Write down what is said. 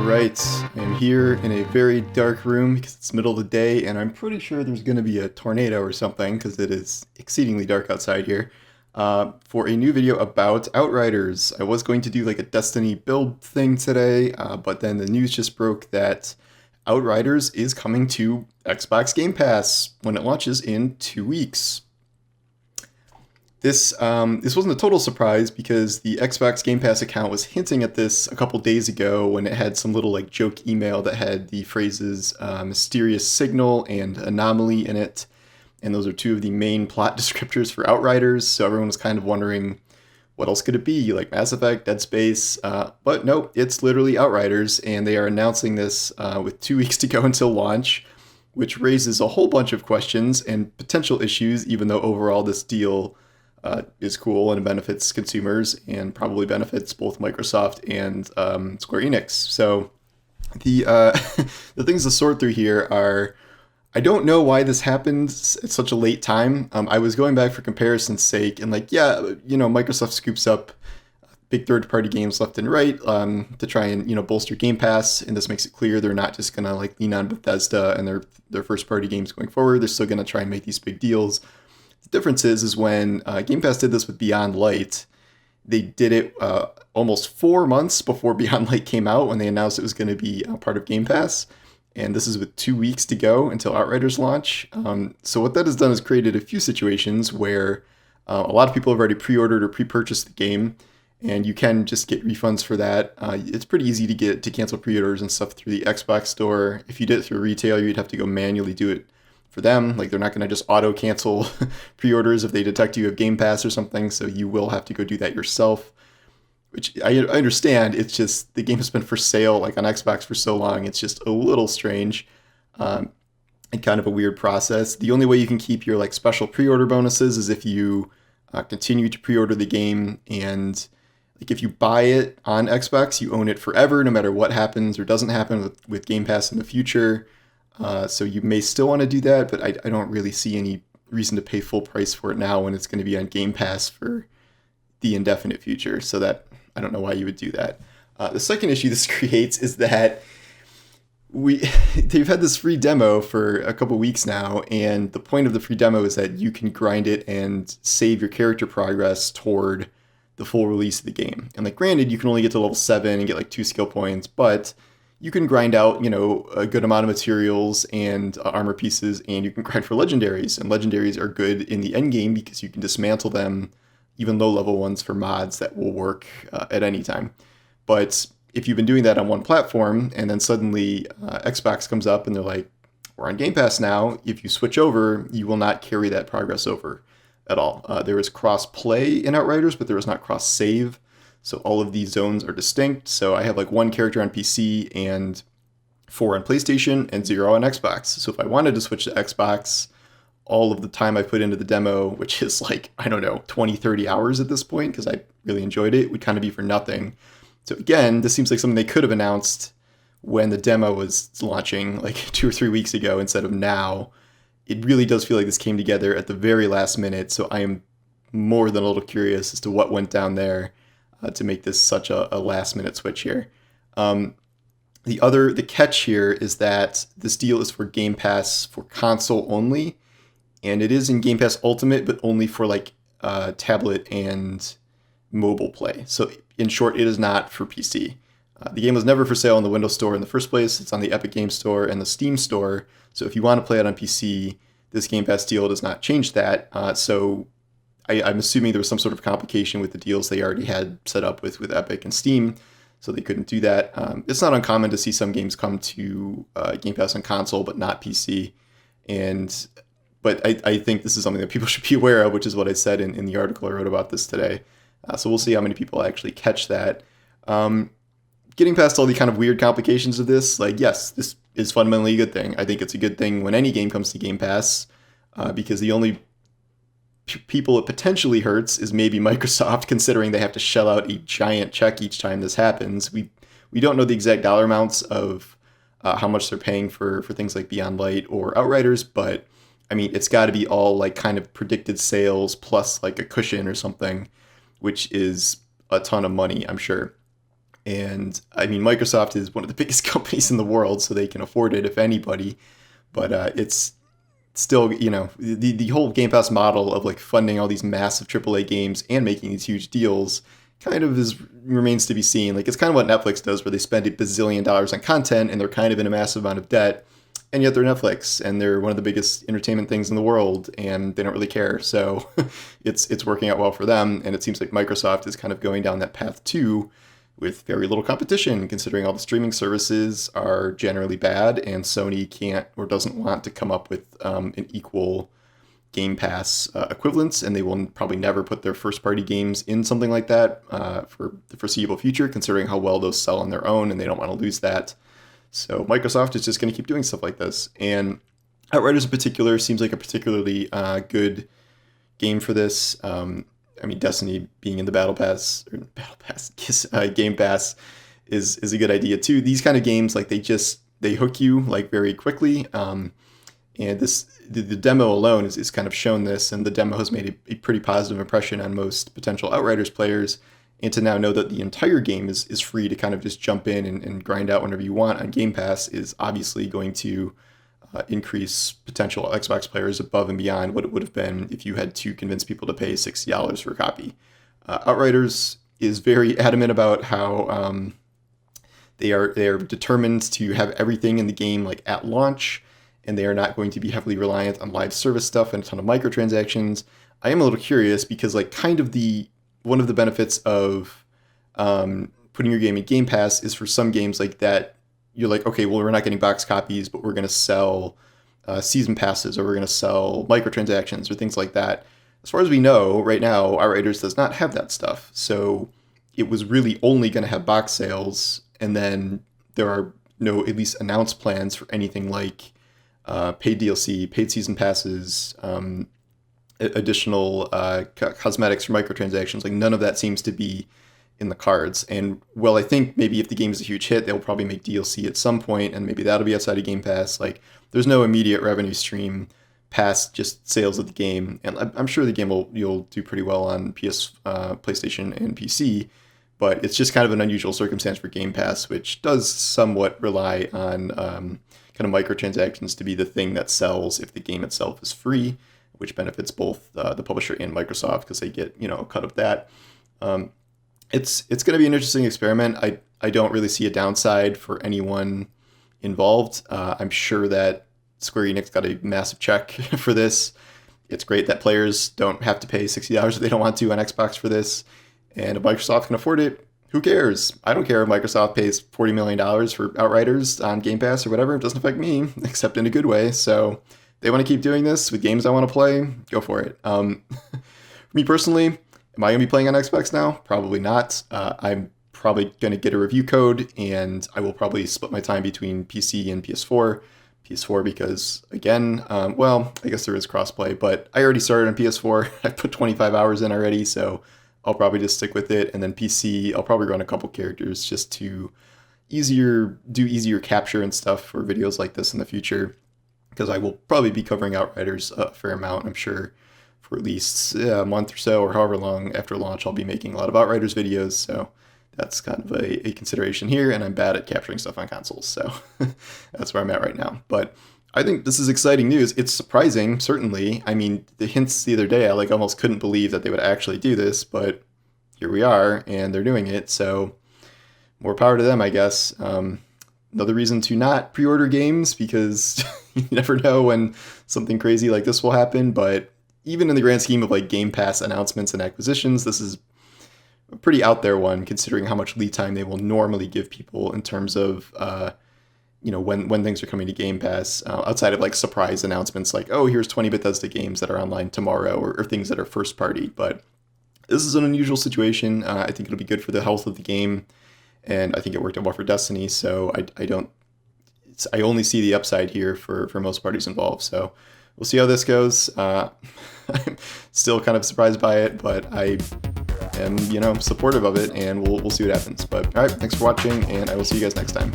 Right, I'm here in a very dark room because it's middle of the day, and I'm pretty sure there's going to be a tornado or something because it is exceedingly dark outside here. For a new video about Outriders, I was going to do like a Destiny build thing today, but then the news just broke that Outriders is coming to Xbox Game Pass when it launches in 2 weeks. This wasn't a total surprise because the Xbox Game Pass account was hinting at this a couple days ago when it had some little like joke email that had the phrases mysterious signal and anomaly in it, and those are two of the main plot descriptors for Outriders. So everyone was kind of wondering what else could it be, like Mass Effect, Dead Space, but nope, it's literally Outriders, and they are announcing this with 2 weeks to go until launch, which raises a whole bunch of questions and potential issues. Even though overall this deal is cool and it benefits consumers and probably benefits both Microsoft and Square Enix. So the the things to sort through here are, I don't know why this happened at such a late time. I was going back for comparison's sake, and like, yeah, Microsoft scoops up big third-party games left and right to try and bolster Game Pass, and this makes it clear they're not just gonna like lean on Bethesda and their first-party games going forward. They're still gonna try and make these big deals. The difference is when Game Pass did this with Beyond Light, they did it almost 4 months before Beyond Light came out when they announced it was going to be part of Game Pass. And this is with 2 weeks to go until Outriders launch. So what that has done is created a few situations where a lot of people have already pre-ordered or pre-purchased the game, and you can just get refunds for that. It's pretty easy to cancel pre-orders and stuff through the Xbox store. If you did it through a retailer, you'd have to go manually do it for them. Like, they're not going to just auto cancel pre-orders if they detect you have Game Pass or something, so you will have to go do that yourself, which I understand. It's just the game has been for sale like on Xbox for so long, it's just a little strange, and kind of a weird process. The only way you can keep your like special pre-order bonuses is if you continue to pre-order the game, and like if you buy it on Xbox, you own it forever no matter what happens or doesn't happen with Game Pass in the future. So you may still want to do that, but I don't really see any reason to pay full price for it now when it's going to be on Game Pass for the indefinite future. So that, I don't know why you would do that. The second issue this creates is that they've had this free demo for a couple weeks now, and the point of the free demo is that you can grind it and save your character progress toward the full release of the game. And like, granted, you can only get to level 7 and get like 2 skill points, but you can grind out, a good amount of materials and armor pieces, and you can grind for legendaries. And legendaries are good in the end game because you can dismantle them, even low-level ones, for mods that will work at any time. But if you've been doing that on one platform, and then suddenly Xbox comes up and they're like, we're on Game Pass now, if you switch over, you will not carry that progress over at all. There is cross-play in Outriders, but there is not cross-save. So all of these zones are distinct. So I have like 1 character on PC and 4 on PlayStation and 0 on Xbox. So if I wanted to switch to Xbox, all of the time I put into the demo, which is like, I don't know, 20, 30 hours at this point, because I really enjoyed it, would kind of be for nothing. So again, this seems like something they could have announced when the demo was launching like 2 or 3 weeks ago instead of now. It really does feel like this came together at the very last minute. So I am more than a little curious as to what went down there to make this such a last minute switch here. The catch here is that this deal is for Game Pass for console only, and it is in Game Pass Ultimate, but only for like tablet and mobile play. So in short, it is not for PC. The game was never for sale in the Windows Store in the first place. It's on the Epic Games Store and the Steam Store. So if you want to play it on PC, this Game Pass deal does not change that. So I'm assuming there was some sort of complication with the deals they already had set up with Epic and Steam, so they couldn't do that. It's not uncommon to see some games come to Game Pass on console, but not PC. But I think this is something that people should be aware of, which is what I said in the article I wrote about this today. So we'll see how many people actually catch that. Getting past all the kind of weird complications of this, like, yes, this is fundamentally a good thing. I think it's a good thing when any game comes to Game Pass, because the only people it potentially hurts is maybe Microsoft, considering they have to shell out a giant check each time this happens. We don't know the exact dollar amounts of how much they're paying for things like Beyond Light or Outriders, but I mean, it's got to be all like kind of predicted sales plus like a cushion or something, which is a ton of money, I'm sure. And I mean, Microsoft is one of the biggest companies in the world, so they can afford it if anybody. But it's still, the whole Game Pass model of like funding all these massive AAA games and making these huge deals kind of remains to be seen. Like, it's kind of what Netflix does, where they spend $1 bazillion on content and they're kind of in a massive amount of debt, and yet they're Netflix and they're one of the biggest entertainment things in the world, and they don't really care. So it's working out well for them, and it seems like Microsoft is kind of going down that path too, with very little competition, considering all the streaming services are generally bad, and Sony can't or doesn't want to come up with an equal Game Pass equivalence, and they will probably never put their first-party games in something like that for the foreseeable future, considering how well those sell on their own, and they don't want to lose that. So Microsoft is just going to keep doing stuff like this. And Outriders in particular seems like a particularly good game for this. I mean, Destiny being in the Game Pass is a good idea too. These kind of games, like they hook you like very quickly. And the demo alone is kind of shown this, and the demo has made a pretty positive impression on most potential Outriders players. And to now know that the entire game is free to kind of just jump in and grind out whenever you want on Game Pass is obviously going to increase potential Xbox players above and beyond what it would have been if you had to convince people to pay $60 for a copy. Outriders is very adamant about how they are determined to have everything in the game like at launch, and they are not going to be heavily reliant on live service stuff and a ton of microtransactions. I am a little curious because like kind of one of the benefits of putting your game in Game Pass is for some games like that, you're like, okay, well, we're not getting box copies, but we're going to sell season passes, or we're going to sell microtransactions or things like that. As far as we know, right now, Outriders does not have that stuff. So it was really only going to have box sales, and then there are no at least announced plans for anything like paid DLC, paid season passes, additional cosmetics for microtransactions. Like, none of that seems to be in the cards. And well, I think maybe if the game is a huge hit, they'll probably make DLC at some point, and maybe that'll be outside of Game Pass. Like, there's no immediate revenue stream past just sales of the game, and I'm sure the game you'll do pretty well on PlayStation and PC. But it's just kind of an unusual circumstance for Game Pass, which does somewhat rely on kind of microtransactions to be the thing that sells if the game itself is free, which benefits both the publisher and Microsoft because they get a cut of that. It's going to be an interesting experiment. I don't really see a downside for anyone involved. I'm sure that Square Enix got a massive check for this. It's great that players don't have to pay $60 if they don't want to on Xbox for this. And if Microsoft can afford it, who cares? I don't care if Microsoft pays $40 million for Outriders on Game Pass or whatever. It doesn't affect me, except in a good way. So they want to keep doing this with games I want to play, go for it. For me personally, am I going to be playing on Xbox now? Probably not. I'm probably going to get a review code, and I will probably split my time between PC and PS4. PS4 because, again, well, I guess there is crossplay, but I already started on PS4. I put 25 hours in already, so I'll probably just stick with it. And then PC, I'll probably run a couple characters just to do easier capture and stuff for videos like this in the future, because I will probably be covering Outriders a fair amount, I'm sure, for at least a month or so, or however long after launch I'll be making a lot of Outriders videos, so that's kind of a consideration here, and I'm bad at capturing stuff on consoles, so that's where I'm at right now. But I think this is exciting news. It's surprising, certainly. I mean, the hints the other day, I almost couldn't believe that they would actually do this, but here we are, and they're doing it, so more power to them, I guess. Another reason to not pre-order games, because you never know when something crazy like this will happen, but even in the grand scheme of Game Pass announcements and acquisitions, this is a pretty out there one, considering how much lead time they will normally give people in terms of when things are coming to Game Pass, outside of surprise announcements like, oh, here's 20 Bethesda games that are online tomorrow, or things that are first party. But this is an unusual situation. I think it'll be good for the health of the game, and I think it worked out well for Destiny, so I only see the upside here for most parties involved. So we'll see how this goes. I'm still kind of surprised by it, but I am, supportive of it, and we'll see what happens. But all right, thanks for watching, and I will see you guys next time.